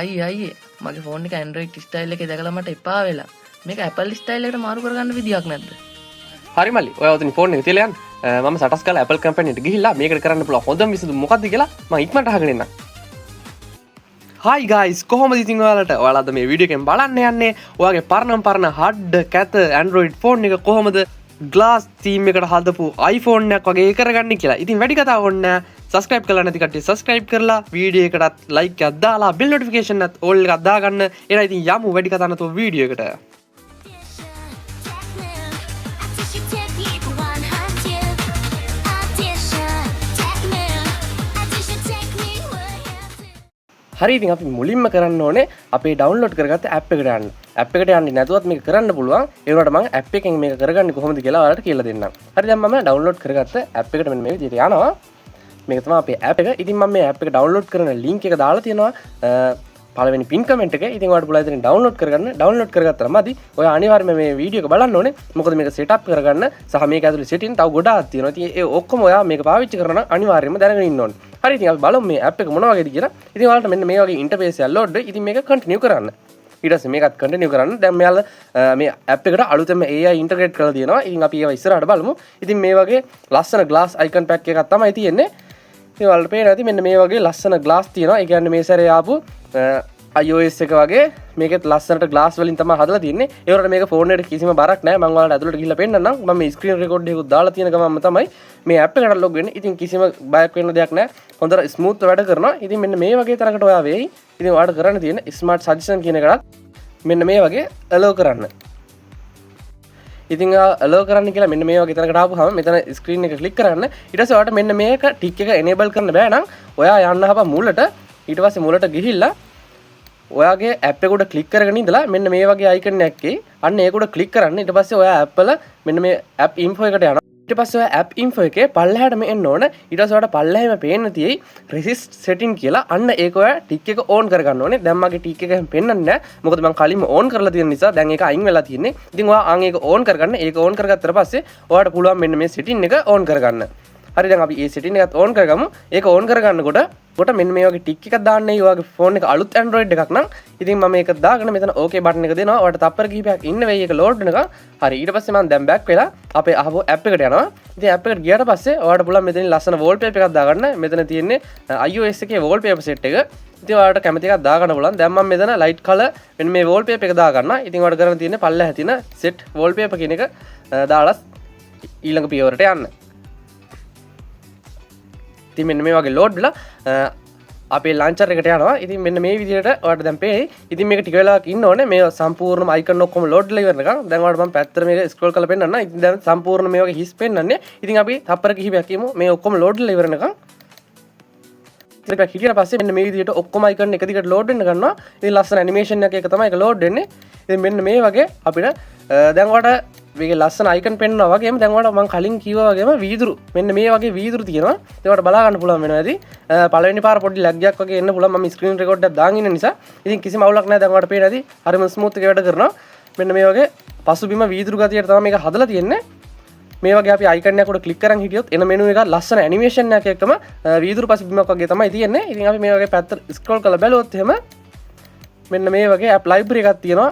අයියේ මගේ ෆෝන් එක Android ස්ටයිල් එකේ දැකලා මට එපා වෙලා. මේක Apple ස්ටයිල් එකට මාරු කරගන්න විදියක් නැද්ද? හරි මල්ලි ඔය ඔතන ෆෝන් එක තියලා යන්න. මම සටස් කරලා Apple කම්පැනිට ගිහිල්ලා මේකට කරන්න පුළුවන් හොඳම විසඳුම මොකක්ද කියලා මම ඉක්මනට අහගෙන එන්නම්. Hi guys කොහොමද ඉතින් ඔයාලට ඔයාලා මේ වීඩියෝ එකෙන් බලන්න යන්නේ ඔයාගේ පරණ හඩ කැත Android ෆෝන් එක කොහොමද glass theme එකට හදපු iPhone එකක් වගේ කරගන්නේ කියලා. ඉතින් වැඩි කතාවක් ඕනේ නැහැ. subscribe කරලා නැති කට්ටිය subscribe කරලා වීඩියෝ එකටත් like එකක් දාලා bell notification එකත් all එකක් දාගන්න. එහෙනම් ඉතින් යමු වැඩි කතා නැතුව වීඩියෝ එකට. හරි ඉතින් අපි මුලින්ම කරන්න ඕනේ අපේ ඩවුන්ලෝඩ් කරගත්ත ඇප් එකට යන්න. ඇප් එකට යන්නේ නැතුවත් මේක කරන්න පුළුවන්. ඒ වුණාට මම ඇප් එකෙන් මේක කරගන්නේ කොහොමද කියලා ඔයාලට කියලා දෙන්නම්. හරි දැන් මම ඩවුන්ලෝඩ් කරගත්ත ඇප් එකට මෙන්න මේ විදිහට යනවා. මේක තමයි අපේ ඇප් එක. ඉතින් මම මේ ඇප් එක ඩවුන්ලෝඩ් කරන link එක දාලා තියෙනවා පළවෙනි pin comment එකේ. ඉතින් ඔයාලට පුළුවන් ඉතින් ඩවුන්ලෝඩ් කරගන්න. ඩවුන්ලෝඩ් කරගත්තාම මදි. ඔයා අනිවාර්යයෙන්ම මේ වීඩියෝ එක බලන්න ඕනේ. මොකද මේක setup කරගන්න සහ මේක ඇතුලේ setting තව ගොඩාක් තියෙනවා. ඉතින් ඒ ඔක්කොම ඔයා මේක පාවිච්චි කරන අනිවාර්යයෙන්ම දැනගෙන ඉන්න ඕනේ. හරි ඉතින් අපි බලමු මේ ඇප් එක මොන වගේද කියලා. ඉතින් ඔයාලට මෙන්න මේ වගේ ඉන්ටර්ෆේස් එක ලෝඩ් වෙයි. ඉතින් මේක කන්ටිනියු කරන්න. ඊට පස්සේ මේකත් කන්ටිනියු කරන්න. දැන් මෙයාලා මේ ඇප් එකට අලුතෙන්ම AI ඉන්ටග්‍රේට් කරලා තියෙනවා. ඉතින් අපි ඒවා ඉස්සරහට බලමු. ඉතින් මේ වගේ ලස්සන glass icon pack එකක් තමයි තියෙන්නේ. ඉතින් ඔයාලට පේනවා ඇති මෙන්න මේ වගේ ලස්සන glass තියෙනවා. ඒ කියන්නේ මේ සැරේ ආපු iOS එක වගේ මේකෙත් ලස්සනට glass වලින් තමයි හදලා තියෙන්නේ. ඒ වුණාට මේක ෆෝන් එකට කිසිම බරක් නැහැ. මම ඔයාලට ඇතුළට ගිහිල්ලා පෙන්නන්නම්. මම මේ ස්ක්‍රීන් රෙකෝඩ් එකකුත් දාලා තියෙන ගමන්ම තමයි මේ ඇප් එකට ලොග් වෙන්නේ. ඉතින් කිසිම බයක් වෙන්න දෙයක් නැහැ. හොඳට ස්මූත් වැඩ කරනවා. ඉතින් මෙන්න මේ වගේ තරකට ඔයා වෙයි. ඉතින් ඔයාලට කරන්න තියෙන ස්මාර්ට් සජෙෂන් කියන එකත් මෙන්න මේ වගේ allow කරන්න. ඉතින් allow කරන්න කියලා මෙන්න මේ වගේ තරකට ආපුවාම මෙතන ස්ක්‍රීන් එක ක්ලික් කරන්න. ඊට පස්සේ ඔයාලට මෙන්න මේක ටික් එක enable කරන්න බෑ නම් ඔයා යන්න හපා මුලට. ඊට පස්සේ මුලට ගිහිල්ලා ඔයාගේ ඇප් එක උඩ ක්ලික් කරගෙන ඉඳලා මෙන්න මේ වගේ icon එකක් එයි. අන්න ඒක උඩ ක්ලික් කරන්න. ඊට පස්සේ ඔයා ඇප් වල මෙන්න මේ app info එකට යනවා. ඊට පස්සේ ඔයා app info එකේ පල්ලෙහාටම එන්න ඕන. ඊට පස්සේ ඔයාලට පල්ලෙහාම පේන්න තියෙයි resist setting කියලා. අන්න ඒක ඔයා ටික් එක on කරගන්න ඕනේ. දැන් මගේ ටික් එක පෙන්වන්නේ නැහැ. මොකද මම කලින්ම on කරලා තියෙන නිසා දැන් ඒක අයින් වෙලා තියෙන්නේ. ඉතින් ඔයා අන් ඒක on කරගන්න. ඒක on කරගත්තට පස්සේ ඔයාලට පුළුවන් මෙන්න මේ setting එක on කරගන්න. හරි දැන් අපි මේ setting එකත් on කරගමු. ඒක on කරගන්නකොට මෙන්න මේ වගේ ටික් එකක් දාන්නයි ඔයාගේ ෆෝන් එක අලුත් Android එකක් නම් ඉතින් මම මේක දාගෙන මෙතන okay බටන් එක දෙනවා. ඔයාලට තප්පර කිහිපයක් ඉන්න වෙයි ඒක load වෙනකන්. හරි ඊට පස්සේ මම දැන් back වෙලා අපේ අහපු app එකට යනවා. ඉතින් app එකට ගියාට පස්සේ ඔයාලට පුළුවන් මෙතනින් ලස්සන wallpaper එකක් දාගන්න. මෙතන තියෙන්නේ iOS එකේ wallpaper set එක. ඉතින් ඔයාලට කැමති එකක් දාගන්න පුළුවන්. දැන් මම මෙතන light color මෙන්න මේ wallpaper එක දාගන්නවා. ඉතින් ඔයාලට කරන්න තියෙන්නේ පල්ලෙහා තියෙන set wallpaper කියන එක දාලා ඊළඟ පියවරට යන්න. ඉතින් මෙන්න මේ වගේ load වෙලා අපේ launcher එකට යනවා. ඉතින් මෙන්න මේ විදිහට ඔයාලට දැන් පේයි. ඉතින් මේක ටික වෙලාවක් ඉන්න ඕනේ. මේ සම්පූර්ණම icon ඔක්කොම load වෙලා ඉවරනකම්. දැන් ඔයාලට මම පැත්තට මේක scroll කරලා පෙන්නන්නම්. ඉතින් දැන් සම්පූර්ණ මේ වගේ හිස් පෙන්නන්නේ. ඉතින් අපි තප්පර කිහිපයක් යමු. මේ ඔක්කොම load වෙලා ඉවරනකම්. ඉතින් හිටියට පස්සේ මෙන්න මේ විදිහට ඔක්කොම icon එක දිගට load වෙන්න ගන්නවා. ඉතින් ලස්සන animation එකක් තමයි ඒක load වෙන්නේ. ඉතින් මෙන්න මේ වගේ අපිට දැන් ඔයාලට මේක ලස්සන icon පෙන්වනවා වගේම දැන් ඔයාලට මම කලින් කිව්වා වගේම වීදුරු මෙන්න මේ වගේ වීදුරු තියෙනවා. ඒකට බලා ගන්න පුළුවන් වෙනවා ඇති. පළවෙනි පාර පොඩි lag එකක් වගේ එන්න පුළුවන්. මම ස්ක්‍රීන් රෙකෝඩ් එකක් දාගෙන ඉන්න නිසා ඉතින් කිසිම අවුලක් නැහැ. දැන් ඔයාලට පේන ඇති. හරිම ස්මූත් එක වැඩ කරනවා. මෙන්න මේ වගේ පසුබිම වීදුරු ගතියට තමයි මේක හදලා තියෙන්නේ. මේ වගේ අපි icon එකකට ක්ලික් කරන් හිටියොත් එන මෙනු එක ලස්සන animation එකක් එක්කම වීදුරු පසුබිමක් වගේ තමයි තියෙන්නේ. ඉතින් අපි මේ වගේ පැත්තට scroll කරලා බැලුවොත් එහෙම මෙන්න මේ වගේ app library එකක් තියෙනවා.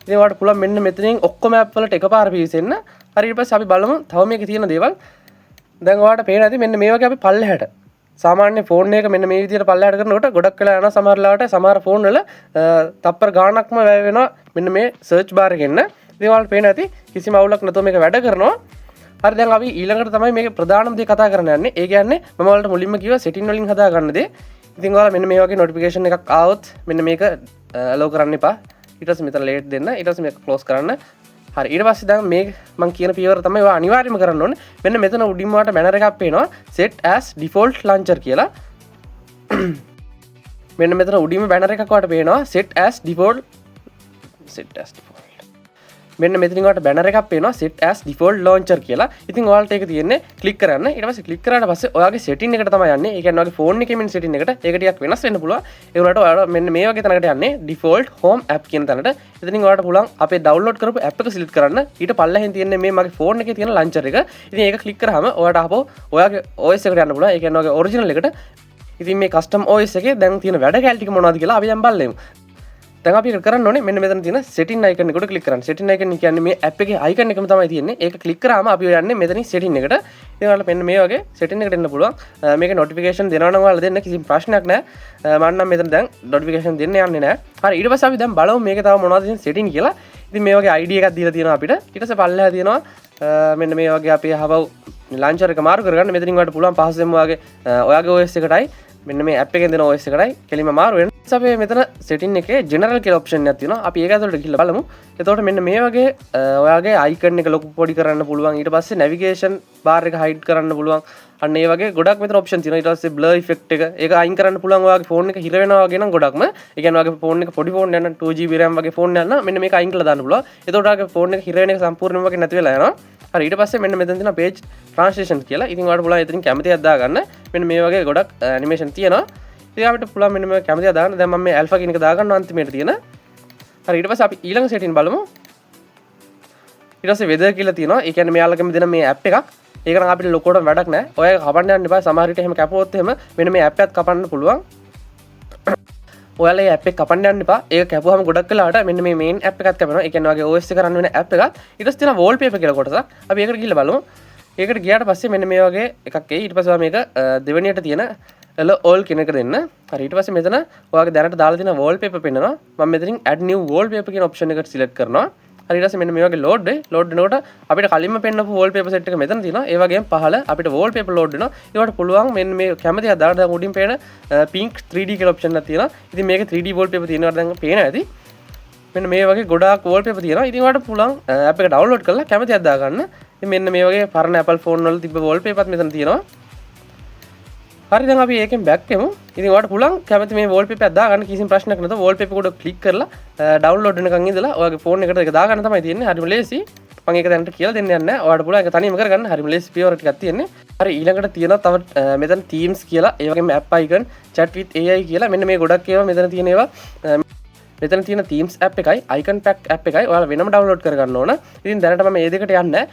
ඉතින් ඔයාලට පුළුවන් මෙන්න මෙතනින් ඔක්කොම app වලට එකපාර පිවිසෙන්න. හරි ඊට පස්සේ අපි බලමු තව මේකේ තියෙන දේවල්. දැන් ඔයාලට පේන ඇති මෙන්න මේ වගේ අපි පල්ලෙහාට සාමාන්‍ය ෆෝන් එක මෙන්න මේ විදිහට පල්ලෙහාට කරනකොට ගොඩක් වෙලා යනවා සමහර ලාවට සමහර ෆෝන් වල තප්පර ගාණක්ම වැය වෙනවා මෙන්න මේ search bar එකෙන්. ඉතින් ඔයාලට පේන ඇති කිසිම අවුලක් නැතුව මේක වැඩ කරනවා. හරි දැන් අපි ඊළඟට තමයි මේකේ ප්‍රධානම දේ කතා කරන්න යන්නේ. ඒ කියන්නේ මම ඔයාලට මුලින්ම කිව්වා setting වලින් හදා ගන්න දේ. ඉතින් ඔයාලා මෙන්න මේ වගේ notification එකක් ආවොත් මෙන්න මේක allow කරන්න එපා. ඊට පස්සේ මෙතන late දෙන්න. ඊට පස්සේ මේක close කරන්න. හරි ඊට පස්සේ දැන් මේ මම කියන පියවර තමයි ඔයා අනිවාර්යයෙන්ම කරන්න ඕනේ. මෙන්න මෙතන උඩින් වාට banner එකක් පේනවා set as default launcher කියලා. මෙන්න මෙතන උඩින්ම banner එකක් වාට පේනවා set as default. මෙන්න මෙතනින් ඔයාලට banner එකක් පේනවා set as default launcher කියලා. ඉතින් ඔයාලට ඒක තියෙන්නේ ක්ලික් කරන්න. ඊට පස්සේ ක්ලික් කරාට පස්සේ ඔයාගේ setting එකට තමයි යන්නේ. ඒ කියන්නේ ඔයාගේ ෆෝන් එකේ මෙන්න setting එකට ඒක ටිකක් වෙනස් වෙන්න පුළුවන්. ඒ වුණාට ඔයාලා මෙන්න මේ වගේ තැනකට යන්නේ default home app කියන තැනට. එතනින් ඔයාලට පුළුවන් අපේ download කරපු app එක select කරන්න. ඊට පල්ලෙහෙන් තියෙන්නේ මේ මගේ ෆෝන් එකේ තියෙන launcher එක. ඉතින් ඒක ක්ලික් කරාම ඔයාලට ආපහු ඔයාගේ OS එකට යන්න පුළුවන්. ඒ කියන්නේ ඔයාගේ original එකට. ඉතින් මේ කස්ටම් OS එකේ දැන් තියෙන වැඩ කැලේ ටික මොනවද කියලා අපි දැන් බලමු. දැන් අපි කරන්න ඕනේ මෙන්න මෙතන තියෙන setting icon එකට ක්ලික් කරන්න. setting icon කියන්නේ මේ app එකේ icon එකම තමයි තියෙන්නේ. ඒක ක්ලික් කරාම අපි යන්නේ මෙතනින් setting එකට. ඉතින් ඔයාලා මෙන්න මේ වගේ setting එකට එන්න පුළුවන්. මේකේ notification දෙනවා නම් ඔයාලා දෙන්න කිසිම ප්‍රශ්නයක් නැහැ. මම නම් මෙතන දැන් notification දෙන්න යන්නේ නැහැ. හරි ඊට පස්සේ අපි දැන් බලමු මේකේ තව මොනවද තියෙන setting කියලා. ඉතින් මේ වගේ ID එකක් දීලා තියෙනවා අපිට. ඊට පස්සේ පල්ලෙහා තියෙනවා මෙන්න මේ වගේ අපි හවව් launcher එක මාරු කරගන්න. මෙතනින් ඔයාලට පුළුවන් පහසුවෙන්ම ඔයාගේ OS එකටයි මෙන්න මේ app එකෙන් දෙන OS එකටයි කෙලින්ම මාරු වෙන්න. අපි මෙතන setting එකේ general කියලා option එකක් තියෙනවා. අපි ඒක ඇතුළට ගිහිල්ලා බලමු. එතකොට මෙන්න මේ වගේ ඔයාගේ icon එක ලොකු පොඩි කරන්න පුළුවන්. ඊට පස්සේ navigation bar එක hide කරන්න පුළුවන්. අන්න ඒ වගේ ගොඩක් මෙතන option තියෙනවා. ඊට පස්සේ blur effect එක ඒක අයින් කරන්න පුළුවන්. ඔයාගේ phone එක හිර වෙනවා වගේ නම් ගොඩක්ම. ඒ කියන්නේ ඔයාගේ phone එක පොඩි phone එකක් නම් 2GB RAM වගේ phone එකක් නම් මෙන්න මේක අයින් කරලා දාන්න පුළුවන්. එතකොට ඔයාගේ phone එක හිර වෙන එක සම්පූර්ණයෙන්ම වගේ නැති වෙලා යනවා. හරි ඊට පස්සේ මෙන්න මෙතන තියෙනවා page translation කියලා. ඉතින් ඔයාලට පුළුවන් එතනින් කැමතියක් දාගන්න. මෙන්න මේ වගේ ගොඩක් animation තියෙනවා. ඉතින් අපිට පුළුවන් මෙන්න මේ කැමතියක් දාන්න. දැන් මම මේ alpha කියන එක දාගන්නවා අන්තිමේට තියෙන. හරි ඊට පස්සේ අපි ඊළඟ setting බලමු. ඊට පස්සේ weather කියලා තියෙනවා. ඒ කියන්නේ මෙයාලගම දෙන මේ app එකක්. ඒක නම් අපිට ලොකුවට වැඩක් නැහැ. ඔය කපන්න යන්න එපා. සමහර විට එහෙම කැපුවොත් එහෙම මෙන්න මේ app එකත් කපන්න පුළුවන්. ඔයාලා මේ app එක කපන්න යන්න එපා. ඒක කැපුවාම ගොඩක් වෙලාවට මෙන්න මේ main app එකත් කැපෙනවා. ඒ කියන්නේ ඔයාගේ OS එක රන් වෙන app එකත්. ඊට පස්සේ තියෙනවා wallpaper කියලා කොටසක්. අපි ඒකට ගිහිල්ලා බලමු. ඒකට ගියාට පස්සේ මෙන්න මේ වගේ එකක් එයි. ඊට පස්සේ මේක දෙවෙනියට තියෙන all කියන එක දෙන්න. හරි ඊට පස්සේ මෙතන ඔයාගේ දැනට දාලා තියෙන wallpaper පෙන්නනවා. මම මෙතනින් add new wallpaper කියන option එකට select කරනවා. හරි ඊට පස්සේ මෙන්න මේ වගේ load වෙනකොට අපිට කලින්ම පෙන්නපු wallpaper set එක මෙතන තියෙනවා. ඒ වගේම පහළ අපිට wallpaper load වෙනවා. ඒකට පුළුවන් මෙන්න මේ කැමතියක් දාලා දැන් උඩින් පේන pink 3D කියලා option එකක් තියෙනවා. ඉතින් මේකේ 3D wallpaper තියෙනවා දැන් පේනවා ඇති. මෙන්න මේ වගේ ගොඩාක් wallpaper තියෙනවා. ඉතින් ඔයාලට පුළුවන් app එක download කරලා කැමතියක් දාගන්න. ඉතින් මෙන්න මේ වගේ පරණ Apple phone වල තිබ්බ wallpaper එකත් මෙතන තියෙනවා. හරි දැන් අපි ඒකෙන් බෑක් වෙමු. ඉතින් ඔයාලට පුළුවන් කැමති මේ wallpaper එකක් දාගන්න කිසිම ප්‍රශ්නයක් නැතුව wallpaper උඩ ක්ලික් කරලා download වෙනකන් ඉඳලා ඔයාගේ phone එකට ඒක දාගන්න තමයි තියෙන්නේ. හරිම ලේසි. මම ඒක දැනට කියලා දෙන්න යන්නේ නැහැ. ඔයාලට පුළුවන් ඒක තනියම කරගන්න. හරිම ලේසි පියවර ටිකක් තියෙන්නේ. හරි ඊළඟට තියෙනවා තව මෙතන themes කියලා ඒ වගේම app icon chat with AI කියලා මෙන්න මේ ගොඩක් ඒවා මෙතන තියෙන ඒවා මෙතන තියෙන themes app එකයි icon pack app එකයි ඔයාලා වෙනම download කරගන්න ඕන. ඉතින් දැනට මම මේ දෙකට යන්නේ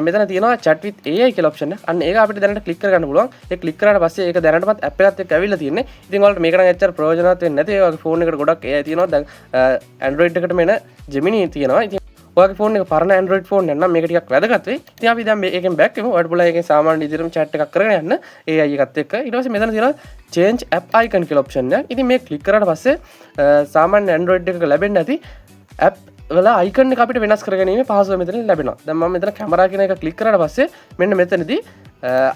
මෙතන තියෙනවා chat with AI කියලා option එක. අන්න ඒක අපිට දැනට click කරගන්න පුළුවන්. ඒක click කරාට පස්සේ ඒක දැනටමත් app එකත් එක්ක ඇවිල්ලා තියෙන්නේ. ඉතින් ඔයාලට මේක නම් එච්චර ප්‍රයෝජනවත් වෙන්නේ නැති. ඒ වගේ phone එකකට ගොඩක් AI තියෙනවා. දැන් Android එකට මෙන්න Gemini තියෙනවා. ඉතින් ඔයාගේ phone එක පරණ Android phone එක නම් මේක ටිකක් වැදගත් වෙයි. ඉතින් අපි දැන් මේකෙන් back වෙමු. ඔයාලට පුළුවන් ඒකෙන් සාමාන්‍ය විදිහටම chat එකක් කරගෙන යන්න AI එකත් එක්ක. ඊට පස්සේ මෙතන තියෙනවා change app icon කියලා option එක. ඉතින් මේක click කරාට පස්සේ සාමාන්‍ය Android එකක ලැබෙන්නේ නැති app වල icon එක අපිට වෙනස් කරගැනීමේ පහසුව මෙතනින් ලැබෙනවා. දැන් මම මෙතන camera කියන එක click කරාට පස්සේ මෙන්න මෙතනදී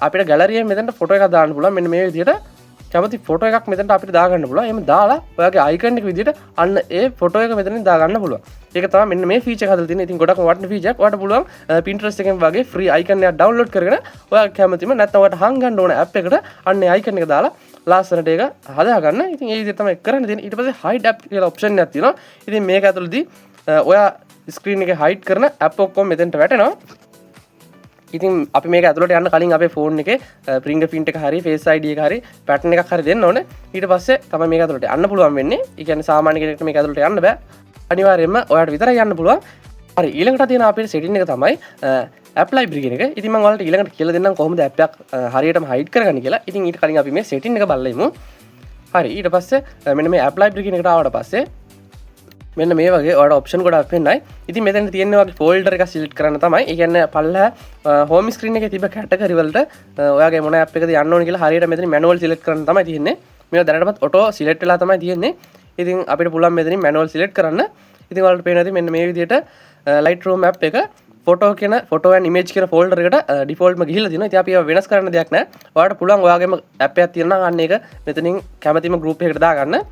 අපිට gallery එකෙන් මෙතනට photo එකක් දාන්න පුළුවන්. මෙන්න මේ විදිහට කැමති ෆොටෝ එකක් මෙතනට අපිට දාගන්න පුළුවන්. එහෙම දාලා ඔයාගේ අයිකන් එක විදිහට අන්න ඒ ෆොටෝ එක මෙතනින් දාගන්න පුළුවන්. ඒක තමයි මෙන්න මේ ෆීචර් එක හදලා තියෙන්නේ. ඉතින් ගොඩක් වටින ෆීචර් එකක්. ඔයාලට පුළුවන් Pinterest එකෙන් වගේ ෆ්‍රී අයිකන් එකක් ඩවුන්ලෝඩ් කරගෙන ඔයාගේ කැමතිම නැත්නම් ඔයාලට හංගන්න ඕන ඇප් එකට අන්න ඒ අයිකන් එක දාලා ලස්සනට ඒක හදාගන්න. ඉතින් ඒ විදිහට තමයි කරන්න තියෙන්නේ. ඊට පස්සේ hide app කියලා option එකක් තියෙනවා. ඉතින් මේක ඇතුළතදී ඔයා screen එකේ hide කරන app ඔක්කොම මෙතනට වැටෙනවා. ඉතින් අපි මේක ඇතුළට යන්න කලින් අපේ ෆෝන් එකේ fingerprint එක හරි face ID එක හරි pattern එකක් හරි දෙන්න ඕනේ. ඊට පස්සේ තමයි මේක ඇතුළට යන්න පුළුවන් වෙන්නේ. ඒ කියන්නේ සාමාන්‍ය කෙනෙක්ට මේක ඇතුළට යන්න බෑ. අනිවාර්යයෙන්ම ඔයාලට විතරයි යන්න පුළුවන්. හරි ඊළඟට තියෙන අපේ setting එක තමයි app library කියන එක. ඉතින් මම ඔයාලට ඊළඟට කියලා දෙන්නම් කොහොමද app එකක් හරියටම hide කරගන්නේ කියලා. ඉතින් ඊට කලින් අපි මේ setting එක බලලා ඉමු. හරි ඊට පස්සේ මෙන්න මේ app library කියන එකට ආවට පස්සේ මෙන්න මේ වගේ ඔයාලට ඔප්ෂන් ගොඩක් පෙන්නයි. ඉතින් මෙතන තියෙන වගේ ෆෝල්ඩර් එකක් සිලෙක්ට් කරන්න තමයි. ඒ කියන්නේ පල්ලෙහා හෝම් ස්ක්‍රීන් එකේ තිබ්බ කැටගරි වලට ඔයාගේ මොන ඇප් එකද යන්න ඕන කියලා හරියට මෙතන මැනුවල් සිලෙක්ට් කරන්න තමයි තියෙන්නේ. මේවා දැනටමත් ඔටෝ සිලෙක්ට් වෙලා තමයි තියෙන්නේ. ඉතින් අපිට පුළුවන් මෙතනින් මැනුවල් සිලෙක්ට් කරන්න. ඉතින් ඔයාලට පේනවා ඉතින් මෙන්න මේ විදිහට Lightroom app එක photo and image කියන ෆෝල්ඩර් එකට ඩිෆෝල්ට්ම ගිහිල්ලා තියෙනවා. ඉතින් අපි ඒවා වෙනස් කරන්න දෙයක් නැහැ. ඔයාලට පුළුවන් ඔයාගේම ඇප් එකක් තියෙනවා නම් අන්න ඒක මෙතනින් කැමතිම group එකකට දාගන්න.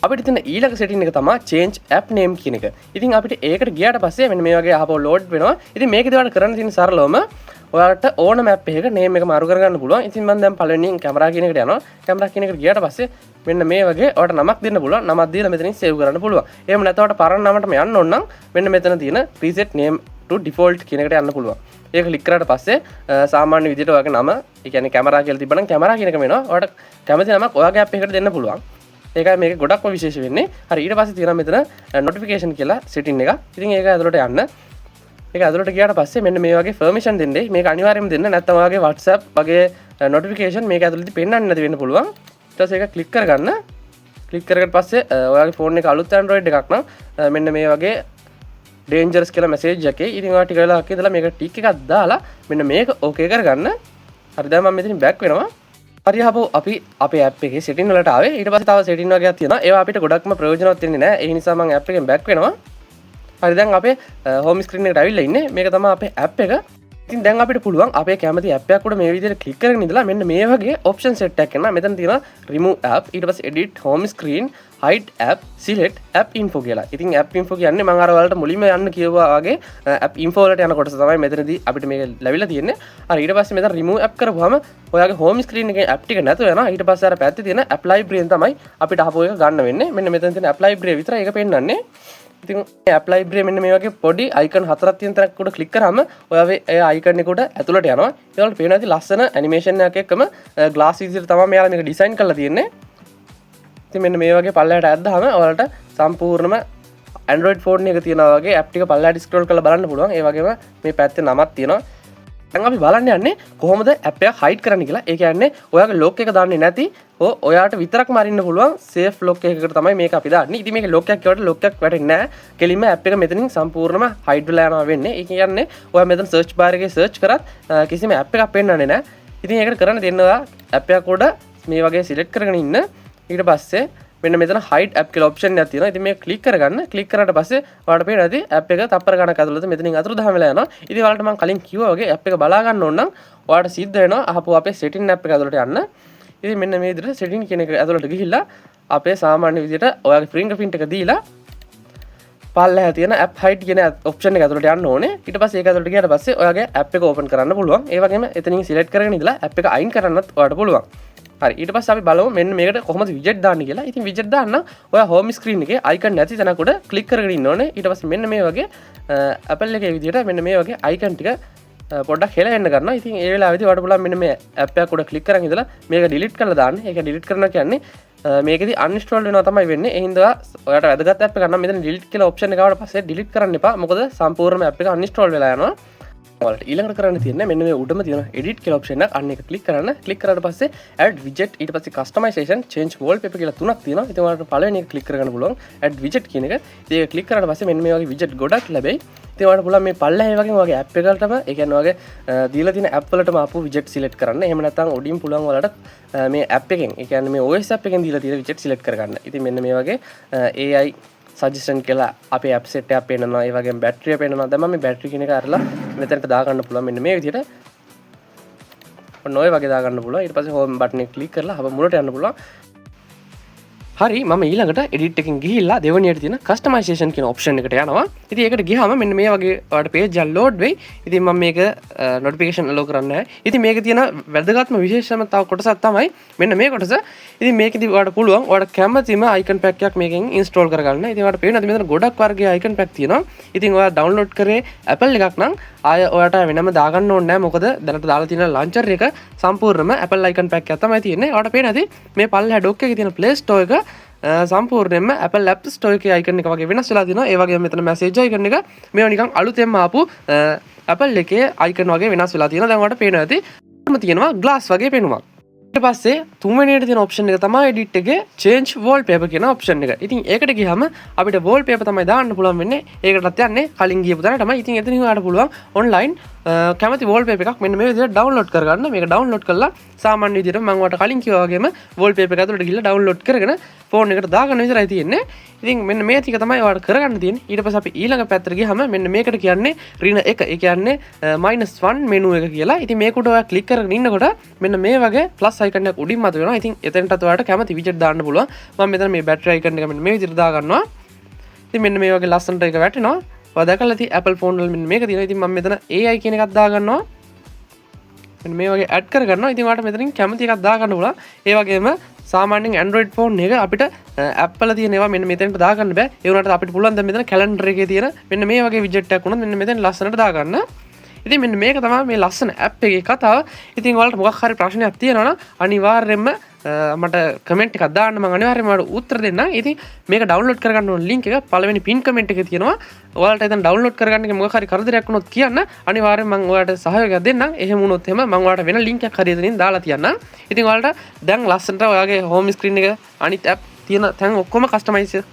අපිට තියෙන ඊළඟ setting එක තමයි change app name කියන එක. ඉතින් අපිට ඒකට ගියාට පස්සේ මෙන්න මේ වගේ ආපහු load වෙනවා. ඉතින් මේකේදී ඔයාලට කරන්න තියෙන සරලවම ඔයාලට ඕනම app එකක name එක මාරු කරගන්න පුළුවන්. ඉතින් මම දැන් පළවෙනියෙන් camera කියන එකට යනවා. camera කියන එකට ගියාට පස්සේ මෙන්න මේ වගේ ඔයාලට නමක් දෙන්න පුළුවන්. නමක් දීලා මෙතනින් save කරන්න පුළුවන්. එහෙම නැත්නම් පරණ නමටම යන්න ඕන නම් මෙන්න මෙතන තියෙන preset name to default කියන එකට යන්න පුළුවන්. ඒක ක්ලික් කරාට පස්සේ සාමාන්‍ය විදිහට ඔයාගේ නම, ඒ කියන්නේ camera කියලා තිබ්බනම් camera කියන එක වෙනවා. ඔයාලට කැමති නමක් ඔයාගේ app එකකට දෙන්න පුළුවන්. ඒකයි මේක ගොඩක්ම විශේෂ වෙන්නේ. හරි ඊට පස්සේ තියෙනවා මෙතන notification කියලා setting එක. ඉතින් ඒක ඇතුළට යන්න. ඒක ඇතුළට ගියාට පස්සේ මෙන්න මේ වගේ permission දෙන්නේ. මේක අනිවාර්යයෙන්ම දෙන්න. නැත්නම් ඔයාගේ WhatsApp වගේ notification මේක ඇතුළතදී පෙන්වන්න නැති වෙන්න පුළුවන්. ඊට පස්සේ ඒක ක්ලික් කරගන්න. ක්ලික් කරගත්ත පස්සේ ඔයාගේ ෆෝන් එක අලුත් Android එකක් නම් මෙන්න මේ වගේ dangerous කියලා message එකේ ඉතින් ඔයා ටික වෙලාවක් ඉඳලා මේක ටික් එකක් දාලා මෙන්න මේක okay කරගන්න. හරි දැන් මම මෙතනින් back වෙනවා. හරි අපි අපේ app එකේ setting වලට ආවේ. ඊට පස්සේ තව setting වර්ගයක් තියෙනවා. ඒවා අපිට ගොඩක්ම ප්‍රයෝජනවත් වෙන්නේ නැහැ. ඒ නිසා මම app එකෙන් back වෙනවා. හරි දැන් අපේ home screen එකට ඇවිල්ලා ඉන්නේ. මේක තමයි අපේ app එක. ඉතින් දැන් අපිට පුළුවන් අපේ කැමති app එකක් උඩ මේ විදිහට ක්ලික් කරගෙන ඉඳලා මෙන්න මේ වගේ option set එකක් එනවා. මෙතන තියෙනවා remove app, ඊට පස්සේ edit home screen, hide app, select app info කියලා. ඉතින් app info කියන්නේ මම අර ඔයාලට මුලින්ම යන්න කිව්වා වගේ app info වලට යන කොටස තමයි මෙතනදී අපිට මේක ලැබිලා තියෙන්නේ. හරි ඊට පස්සේ මෙතන remove app කරපුවාම ඔයාගේ home screen එකේ app ටික නැතුව යනවා. ඊට පස්සේ අර පැත්තේ තියෙන app library තමයි අපිට අහපු එක ගන්න වෙන්නේ. මෙන්න මෙතන තියෙන app library විතරයි ඒක පෙන්නන්නේ. ඉතින් app library මෙන්න මේ වගේ පොඩි icon හතරක් තියෙන තැනක උඩ click කරාම ඔයාගේ ඒ icon එක උඩ ඇතුළට යනවා. ඒවලට පේනවා ඉතින් ලස්සන animation එකක් එක්කම glass විදිහට තමයි මෙයාලා මේක design කරලා තියෙන්නේ. ඉතින් මෙන්න මේ වගේ පල්ලයට ඇද්දාම ඔයාලට සම්පූර්ණම Android phone එක තියෙනවා වගේ app ටික පල්ලයට scroll කරලා බලන්න පුළුවන්. ඒ වගේම මේ පැත්තේ නමක් තියෙනවා. දැන් අපි බලන්න යන්නේ කොහොමද app එක hide කරන්න කියලා. ඒ කියන්නේ ඔයාගේ lock එක දාන්නේ නැති ඔයාට විතරක්ම අරින්න පුළුවන් safe lock එකකට තමයි මේක අපි දාන්නේ. ඉතින් මේකේ lock එකක් කියවට lock එකක් වැටෙන්නේ නැහැ. කෙලින්ම app එක මෙතනින් සම්පූර්ණයෙන්ම hide වෙලා යනවා වෙන්නේ. ඒ කියන්නේ ඔයා මෙතන search bar එකේ search කරත් කිසිම app එකක් පෙන්නන්නේ නැහැ. ඉතින් ඒකට කරන්න දෙන්නවා app එක උඩ මේ වගේ select කරගෙන ඉන්න. ඊට පස්සේ මෙන්න මෙතන hide app කියලා option එකක් තියෙනවා. ඉතින් මේක click කරගන්න. click කරාට පස්සේ ඔයාලට පේනවා ඉතින් app එක තප්පර ගණක් ඇතුළත මෙතනින් අතුරුදහන් වෙලා යනවා. ඉතින් ඔයාලට මම කලින් කිව්වා වගේ app එක බලා ගන්න ඕන නම් ඔයාලට සිද්ධ වෙනවා අහපු අපේ setting app එක ඇතුළට යන්න. ඉතින් මෙන්න මේ විදිහට setting කියන එක ඇතුළට ගිහිල්ලා අපේ සාමාන්‍ය විදිහට ඔයාගේ fingerprint එක දීලා පල්ලෙහා තියෙන app hide කියන option එක ඇතුළට යන්න ඕනේ. ඊට පස්සේ ඒක ඇතුළට ගියාට පස්සේ ඔයාගේ app එක open කරන්න පුළුවන්. ඒ වගේම එතනින් select කරගෙන ඉඳලා app එක අයින් කරන්නත් ඔයාලට පුළුවන්. හරි ඊට පස්සේ අපි බලමු මෙන්න මේකට කොහොමද widget දාන්නේ කියලා. ඉතින් widget දාන්න ඔයා home screen එකේ icon නැති තැනක උඩ click කරගෙන ඉන්න ඕනේ. ඊට පස්සේ මෙන්න මේ වගේ Apple එකේ විදිහට මෙන්න මේ වගේ icon ටික පොඩ්ඩක් හෙලවෙන්න ගන්නවා. ඉතින් ඒ වෙලාවෙදී ඔයාලට පුළුවන් මෙන්න මේ app එක උඩ click කරන් ඉඳලා මේක delete කරලා දාන්න. ඒක delete කරනවා කියන්නේ මේකෙදි uninstall වෙනවා තමයි වෙන්නේ. ඒ හින්දා ඔයාලට වැදගත් app එකක් නම් මෙතන delete කියලා option එක ආවට පස්සේ delete කරන්න එපා. මොකද සම්පූර්ණයෙන්ම app එක uninstall වෙලා යනවා. ඔයාලට ඊළඟට කරන්න තියෙන්නේ මෙන්න මේ උඩම තියෙන edit කියලා option එක අන්න එක click කරන්න. click කරාට පස්සේ add widget ඊට පස්සේ customization change wallpaper කියලා තුනක් තියෙනවා. ඉතින් ඔයාලට පළවෙනි එක click කරගන්න පුළුවන් add widget කියන එක. ඉතින් ඒක click කරාට පස්සේ මෙන්න මේ වගේ widget ගොඩක් ලැබෙයි. ඉතින් ඔයාලට පුළුවන් මේ පල්ලෙහා වගේ වගේ app එකකටම ඒ කියන්නේ වගේ දීලා තියෙන app වලටම ආපු widget select කරන්න. එහෙම නැත්නම් උඩින් පුළුවන් ඔයාලට මේ app එකෙන් ඒ කියන්නේ මේ OS app එකෙන් දීලා තියෙන widget select කරගන්න. ඉතින් මෙන්න මේ වගේ AI සජෙස්ෂන් කියලා අපේ ඇප් සෙට් එකක් පේනවා. ඒ වගේම බැටරිය පේනවා. දැන් මම මේ බැටරි කියන එක අරලා මෙතනට දා ගන්න පුළුවන් මෙන්න මේ විදිහට. ඔන්න ඔය වගේ දා ගන්න පුළුවන්. ඊට පස්සේ හෝම් බටන් එක ක්ලික් කරලා අප මුලට යන්න පුළුවන්. හරි මම ඊළඟට edit එකකින් ගිහිල්ලා දෙවෙනියට තියෙන customization කියන option එකට යනවා. ඉතින් ඒකට ගියාම මෙන්න මේ වගේ ඔයාලට page එක load වෙයි. ඉතින් මම මේක notification allow කරන්නේ නැහැ. ඉතින් මේකේ තියෙන වැදගත්ම විශේෂම තව කොටසක් තමයි මෙන්න මේ කොටස. ඉතින් මේකෙදි ඔයාලට පුළුවන් ඔයාලට කැමතිම icon pack එකක් මේකෙන් install කරගන්න. ඉතින් ඔයාලට පේනවා මෙතන ගොඩක් වර්ගයේ icon pack තියෙනවා. ඉතින් ඔයා download කරේ Apple එකක් නම් ආය ඔයාලට වෙනම දාගන්න ඕනේ නැහැ. මොකද දැනට දාලා තියෙන launcher එක සම්පූර්ණයෙන්ම Apple icon pack එකක් තමයි තියෙන්නේ. ඔයාලට පේනවාද මේ පල්ලෙහා dock එකේ තියෙන Play Store එක සම්පූර්ණයෙන්ම Apple App Store එකේ icon එක වගේ වෙනස් වෙලා තියෙනවා. ඒ වගේම මෙතන message icon එක මේවා නිකන් අලුතෙන්ම ආපු Apple එකේ icon වගේ වෙනස් වෙලා තියෙනවා. දැන් ඔයාලට පේනවා ඇති. තියෙනවා glass වගේ පේනවා. ඊට පස්සේ තුන්වෙනියට තියෙන option එක තමයි edit එකේ change wallpaper කියන option එක. ඉතින් ඒකට ගියාම අපිට wallpaper තමයි දාන්න පුළුවන් වෙන්නේ. ඒකටත් යන්නේ කලින් ගියපු තැන තමයි. ඉතින් එතනින් ඔයාලට පුළුවන් online කැමති wallpaper එකක් මෙන්න මේ විදිහට download කරගන්න. මේක download කරලා සාමාන්‍ය විදිහට මම ඔයාලට කලින් කිව්වා වගේම wallpaper එක ඇතුළට ගිහලා download කරගෙන phone එකට දාගන්න විතරයි තියෙන්නේ. ඉතින් මෙන්න මේ ටික තමයි ඔයාලට කරගන්න තියෙන්නේ. ඊට පස්සේ අපි ඊළඟ පැත්තට ගියාම මෙන්න මේකට කියන්නේ ඍණ 1. ඒ කියන්නේ -1 menu එක කියලා. ඉතින් මේක උඩ ඔයා click කරගෙන ඉන්නකොට මෙන්න මේ වගේ plus icon එකක් උඩින් මත වෙනවා. ඉතින් එතනටත් ඔයාලට කැමති widget දාන්න පුළුවන්. මම මෙතන මේ battery icon එක මෙන්න මේ විදිහට දා ගන්නවා. ඉතින් මෙන්න මේ වගේ ලස්සනට එක වැටෙනවා. ඔයා දැකලා තියෙන Apple phone වල මෙන්න මේක තියෙනවා. ඉතින් මම මෙතන AI කියන එකක් දා ගන්නවා. මෙන්න මේ වගේ add කර ගන්නවා. ඉතින් ඔයාලට මෙතනින් කැමති එකක් දා ගන්න පුළුවන්. ඒ වගේම සාමාන්‍යයෙන් Android phone එක අපිට app වල තියෙන ඒවා මෙන්න මෙතනට දා ගන්න බෑ. ඒ වුණාට අපිට පුළුවන් දැන් මෙතන calendar එකේ තියෙන මෙන්න මේ වගේ widget එකක් වුණත් මෙන්න මෙතන ලස්සනට දා ගන්න. ඉතින් මෙන්න මේක තමයි මේ ලස්සන app එකේ කතාව. ඉතින් ඔයාලට මොකක් හරි ප්‍රශ්නයක් තියෙනවා නම් අනිවාර්යයෙන්ම මට කමෙන්ට් එකක් දාන්න මම අනිවාර්යයෙන්ම ඔයාලට උත්තර දෙන්නම්. ඉතින් මේක ඩවුන්ලෝඩ් කරගන්න ඕන ලින්ක් එක පළවෙනි පින් කමෙන්ට් එකේ තියෙනවා. ඔයාලට ඉතින් ඩවුන්ලෝඩ් කරගන්න එක මොකක් හරි කරදරයක් වුණොත් කියන්න. අනිවාර්යයෙන් මම ඔයාලට සහයෝගයක් දෙන්නම්. එහෙම වුණොත් එහෙම මම ඔයාලට වෙන ලින්ක් එකක් හරි එතනින් දාලා තියන්නම්. ඉතින් ඔයාලට දැන් ලස්සනට ඔයාගේ හෝම් ස්ක්‍රීන් එක අනිත් ඇප් තියෙන තැන් ඔක්කොම කස්ටමයිස්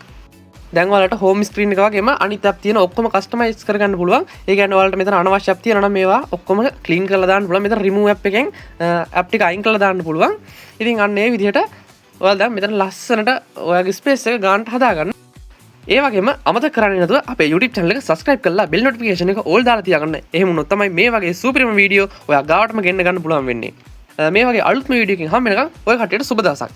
දැන් ඔයාලට හෝම් ස්ක්‍රීන් එක වගේම අනිත් ඇප් තියෙන ඔක්කොම කස්ටමයිස් කරගන්න පුළුවන්. ඒ කියන්නේ ඔයාලට මෙතන අනවශ්‍ය ඇප් තියෙනවා නම් මේවා ඔක්කොම ක්ලීන් කරලා දාන්න පුළුවන්. මෙතන රිමූව් ඇප් එකෙන් ඇප් ටික අයින් කරලා දාන්න පුළුවන්. ඉතින් අන්න ඒ විදිහට ඔයාලා දැන් මෙතන ලස්සනට ඔයාගේ ස්පේස් එක ගන්නට හදාගන්න. ඒ වගේම අමතක කරන්නේ නැතුව අපේ YouTube channel එක subscribe කරලා bell notification එක all දාලා තියාගන්න. එහෙම වුණොත් තමයි මේ වගේ සුපිරිම වීඩියෝ ඔයා ගාවටම ගෙන්න ගන්න පුළුවන් වෙන්නේ. මේ වගේ අලුත්ම වීඩියෝ එකකින් හම්බ වෙනකම් ඔය කට්ටියට සුබ දවසක්.